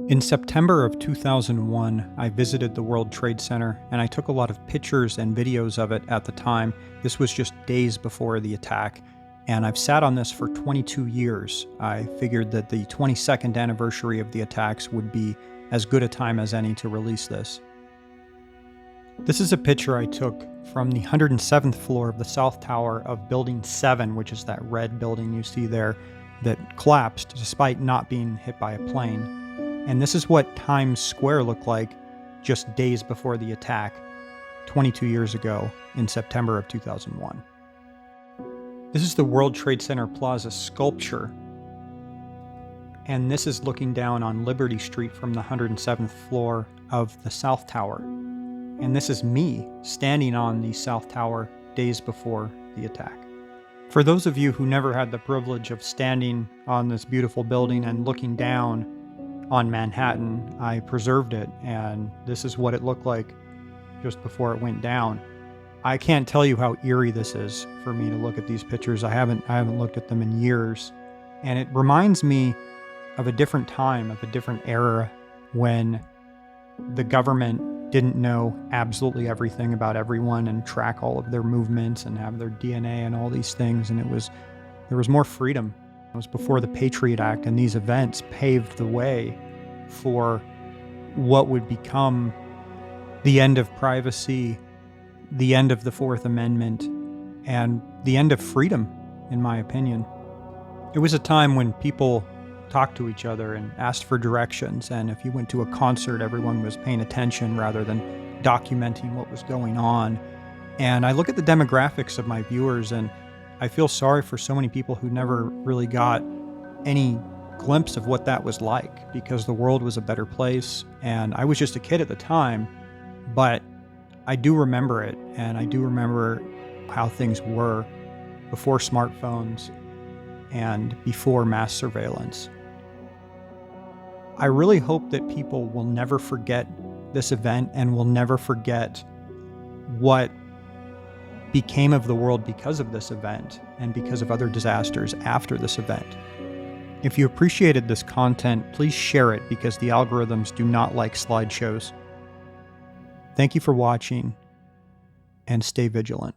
In September of 2001, I visited the World Trade Center and I took a lot of pictures and videos of it at the time. This was just days before the attack, and I've sat on this for 22 years. I figured that the 22nd anniversary of the attacks would be as good a time as any to release this. This is a picture I took from the 107th floor of the South Tower of Building 7, which is that red building you see there that collapsed despite not being hit by a plane. And this is what Times Square looked like just days before the attack, 22 years ago in September of 2001. This is the World Trade Center Plaza sculpture. And this is looking down on Liberty Street from the 107th floor of the South Tower. And this is me standing on the South Tower days before the attack. For those of you who never had the privilege of standing on this beautiful building and looking down on Manhattan, I preserved it, and this is what it looked like just before it went down. I can't tell you how eerie this is for me to look at these pictures. I haven't looked at them in years, and it reminds me of a different time, of a different era, when the government didn't know absolutely everything about everyone and track all of their movements and have their DNA and all these things, and there was more freedom. It was before the Patriot Act, and these events paved the way for what would become the end of privacy, the end of the Fourth Amendment, and the end of freedom, in my opinion. It was a time when people talked to each other and asked for directions, and if you went to a concert, everyone was paying attention rather than documenting what was going on. And I look at the demographics of my viewers, and I feel sorry for so many people who never really got any glimpse of what that was like, because the world was a better place, and I was just a kid at the time, but I do remember it, and I do remember how things were before smartphones and before mass surveillance. I really hope that people will never forget this event and will never forget what became of the world because of this event and because of other disasters after this event. If you appreciated this content, please share it, because the algorithms do not like slideshows. Thank you for watching, and stay vigilant.